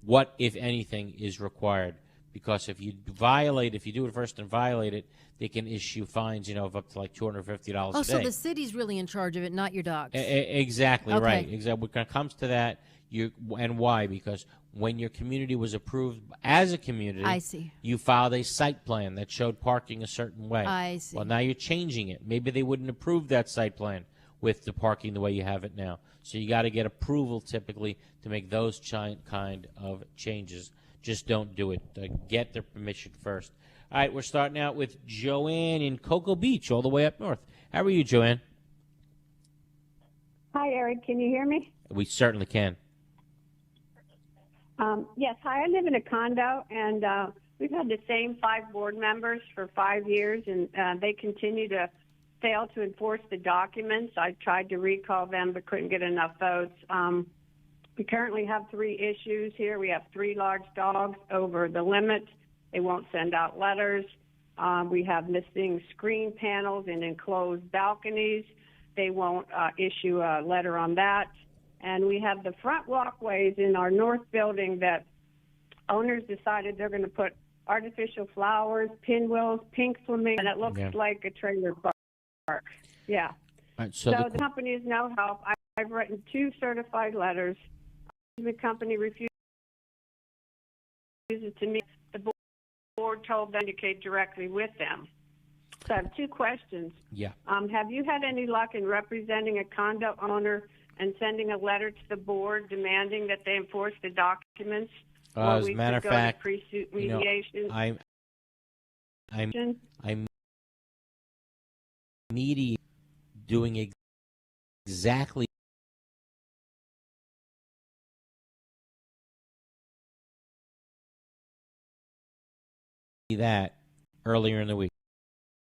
what, if anything, is required. Because if you do it first and violate it, they can issue fines, of up to like $250 Oh, a day. so the city's really in charge of it, not your docs. Exactly Okay. right. Exactly. When it comes to that, and why? Because when your community was approved as a community, I see. you filed a site plan that showed parking a certain way. I see. Well, now you're changing it. Maybe they wouldn't approve that site plan with the parking the way you have it now. So you got to get approval typically to make those kind of changes. Just don't do it. Get their permission first. All right, we're starting out with Joanne in Cocoa Beach, all the way up north. How are you, Joanne? Hi, Eric. Can you hear me? We certainly can. Yes. Hi, I live in a condo, and we've had the same 5 board members for 5 years, and they continue to fail to enforce the documents. I tried to recall them but couldn't get enough votes. We currently have 3 issues here. We have 3 large dogs over the limit. They won't send out letters. We have missing screen panels in enclosed balconies. They won't issue a letter on that. And we have the front walkways in our north building that owners decided they're going to put artificial flowers, pinwheels, pink flamingos, and it looks like a trailer park. Yeah. All right, so the company is no help. I've written 2 certified letters. The company refuses to meet. The board told them to communicate directly with them. So I have 2 questions. Yeah. Have you had any luck in representing a condo owner and sending a letter to the board demanding that they enforce the documents? As a matter of fact, pre-suit mediation. I'm mediating, doing exactly that earlier in the week.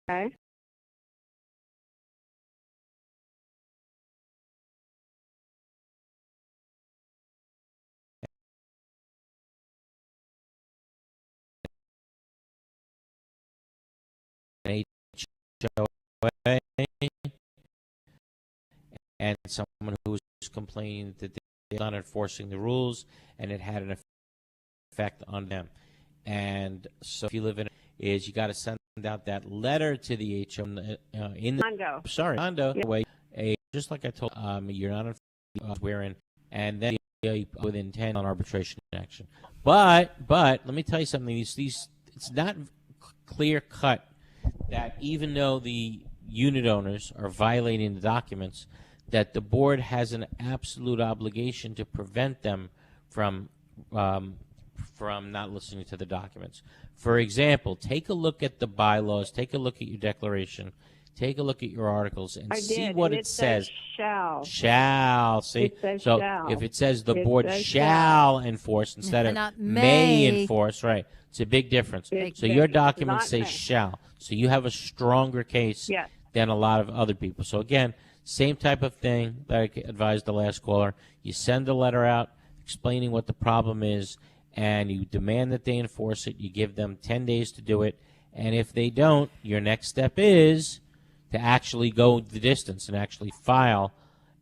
Okay. HOA, and someone who was complaining that they're not enforcing the rules and it had an effect on them. And so if you live in it, you got to send out that letter to the HOA in the condo. Condo Yeah. way, just like I told you're not wearing, and then within 10 on arbitration action. But let me tell you something. These it's not clear cut that even though the unit owners are violating the documents, that the board has an absolute obligation to prevent them from not listening to the documents. For example, take a look at the bylaws, take a look at your declaration, take a look at your articles and I see did, what and it says. Shall. Shall. See? It says so shall. if it says the It board says shall enforce instead of Not may may. enforce, right? It's a big difference. Big So your difference. documents Not say may. shall. So you have a stronger case Yes. than a lot of other people. So again, same type of thing that I advised the last caller. You send a letter out explaining what the problem is, and you demand that they enforce it. You give them 10 days to do it. And if they don't, your next step is to actually go the distance and actually file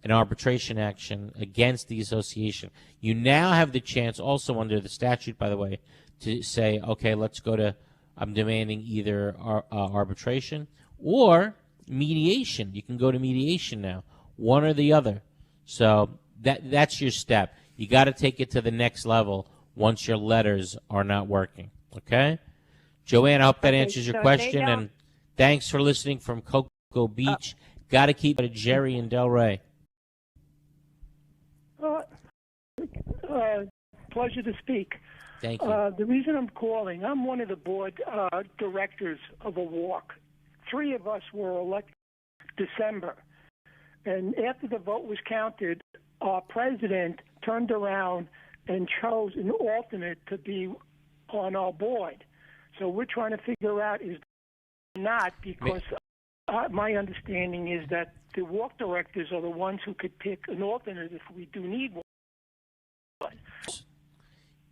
an arbitration action against the association. You now have the chance also under the statute, by the way, to say, okay, let's go to, I'm demanding either arbitration or mediation. You can go to mediation now, one or the other. So that's your step. You got to take it to the next level once your letters are not working, okay? Joanne, I hope that answers your so question, they don't- and thanks for listening from Cocoa Beach. Got to keep it to Jerry and Delray. Pleasure to speak. Thank you. The reason I'm calling, I'm one of the board directors of a walk. 3 of us were elected December. And after the vote was counted, our president turned around and chose an alternate to be on our board. So we're trying to figure out is not, because my understanding is that the walk directors are the ones who could pick an alternate if we do need one.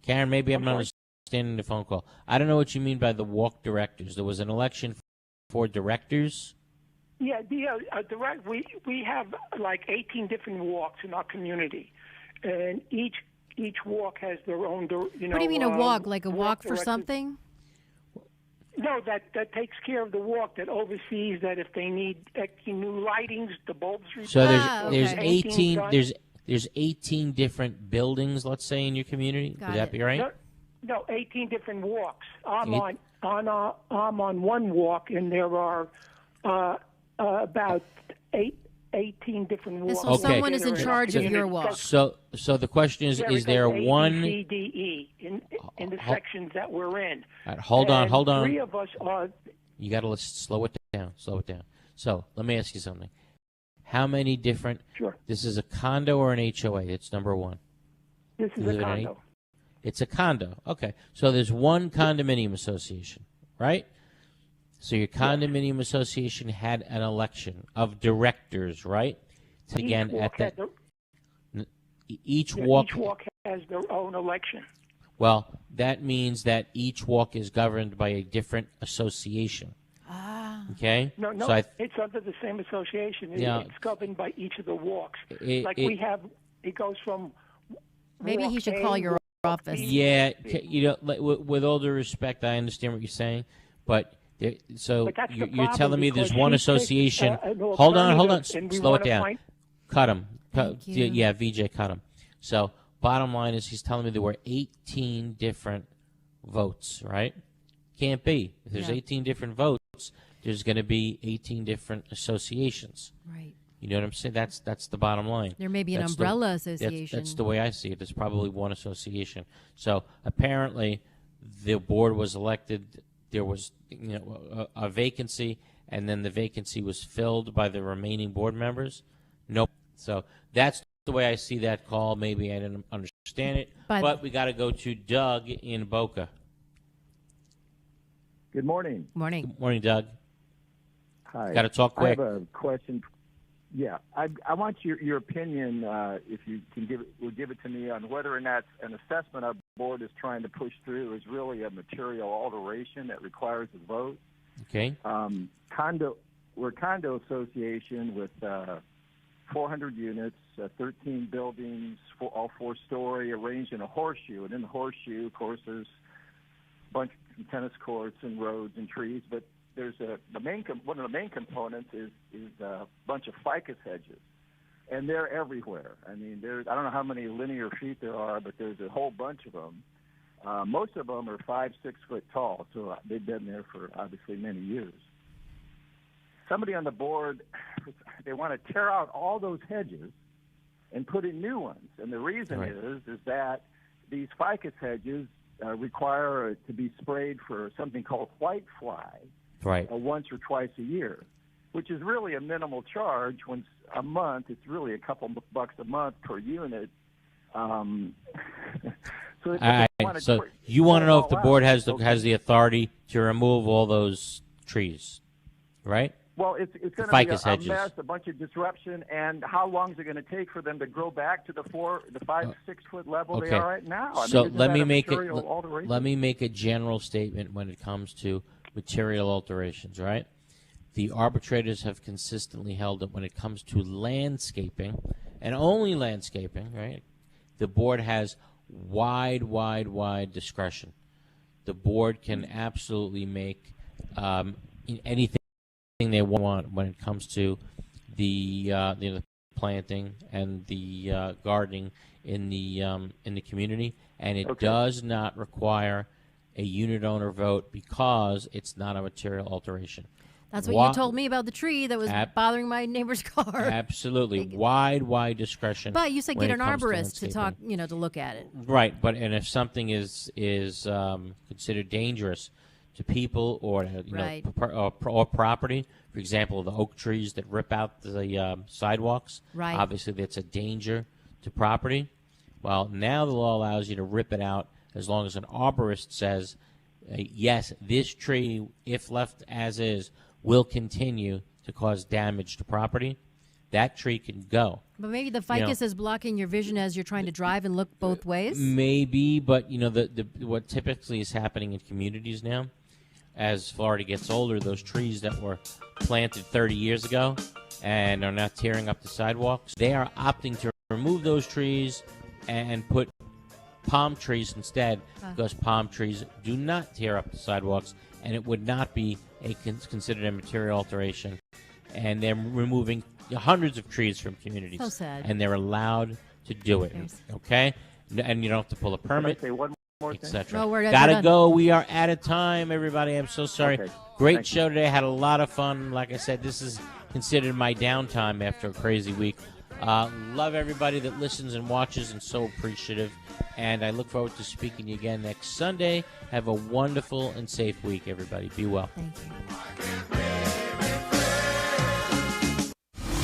Karen, maybe I'm not understanding the phone call. I don't know what you mean by the walk directors. There was an election for directors? Yeah, we have like 18 different walks in our community, and each walk has their own. What do you mean a walk? Like a walk for directors. something? No, that takes care of the walk, that oversees that if they need new lightings, the bulbs. So replaced, there's or 18 done. there's 18 different buildings, let's say, in your community. Would that be right? No, 18 different walks. I'm on one walk, and there are about 18 different walks. So someone is in charge of your walk. So the question is there one? A, B, C, D, E in the sections that we're in. All right, hold on. 3 of us are. You got to slow it down. So let me ask you something. How many different? Sure. This is a condo or an HOA? That's number one. This is a condo. It's a condo. Okay. So there's one condominium association, right? So your condominium association had an election of directors, right? Each walk has their own election. Well, that means that each walk is governed by a different association. Okay? No, so it's under the same association. It's governed by each of the walks. It goes from. Maybe walk he should A, call your walk office. B. Yeah, with all due respect, I understand what you're saying, but you're telling me there's one association. Hold on, slow it down. Cut him. Yeah, VJ, cut him. So bottom line is he's telling me there were 18 different votes, right? Can't be. If there's 18 different votes, there's going to be 18 different associations. Right. You know what I'm saying? That's the bottom line. There may be an umbrella association. That's the way I see it. There's probably one association. So apparently the board was elected. There was a vacancy, and then the vacancy was filled by the remaining board members. Nope. So that's the way I see that call. Maybe I didn't understand it, but we got to go to Doug in Boca. Good morning. Morning. Good morning, Doug. Hi. Got to talk quick. I have a question. Yeah, I want your opinion, if you can give it to me, on whether or not an assessment our board is trying to push through is really a material alteration that requires a vote. Okay. We're a condo association with 400 units, 13 buildings, all 4-story, arranged in a horseshoe. And in the horseshoe, of course, there's a bunch of tennis courts and roads and trees, but there's one of the main components is a bunch of ficus hedges, and they're everywhere. I mean, I don't know how many linear feet there are, but there's a whole bunch of them. Most of them are 5-6 foot tall, so they've been there for obviously many years. Somebody on the board, they want to tear out all those hedges and put in new ones, and the reason is that these ficus hedges require it to be sprayed for something called whitefly. Right. Once or twice a year. which is really a minimal charge. When a month, it's really a couple bucks a month per unit. So you want to know if the board has the authority to remove all those trees, right? Well, it's going to be a mess, a bunch of disruption, and how long is it going to take for them to grow back to the 5, 6 foot level they are right now? So let me make a general statement when it comes to material alterations, right? The arbitrators have consistently held that when it comes to landscaping, and only landscaping, right, the board has wide discretion. The board can absolutely make anything they want when it comes to the planting and the gardening in the community, and it does not require a unit owner vote because it's not a material alteration. That's what you told me about the tree that was bothering my neighbor's car. Absolutely, wide discretion. But you said get an arborist to talk, to look at it. Right, and if something is considered dangerous to people or or property, for example, the oak trees that rip out the sidewalks, right. Obviously that's a danger to property. Well, now the law allows you to rip it out as long as an arborist says, yes, this tree, if left as is, will continue to cause damage to property. That tree can go. But maybe the ficus is blocking your vision as you're trying to drive and look both ways? Maybe, but what typically is happening in communities now, as Florida gets older, those trees that were planted 30 years ago and are now tearing up the sidewalks, they are opting to remove those trees and put palm trees instead, because palm trees do not tear up the sidewalks, and it would not be considered a material alteration. And they're removing hundreds of trees from communities. So sad. And they're allowed to do it. Okay? And you don't have to pull a permit, etc. Oh, Gotta go. We are out of time, everybody. I'm so sorry. Okay. Great show today. Had a lot of fun. Like I said, this is considered my downtime after a crazy week. Love everybody that listens and watches, and so appreciative. And I look forward to speaking to you again next Sunday. Have a wonderful and safe week, everybody. Be well. Thank you.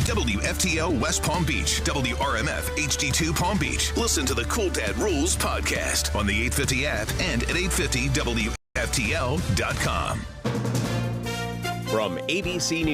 WFTL West Palm Beach, WRMF HD2 Palm Beach. Listen to the Cool Dad Rules podcast on the 850 app and at 850WFTL.com. From ABC News.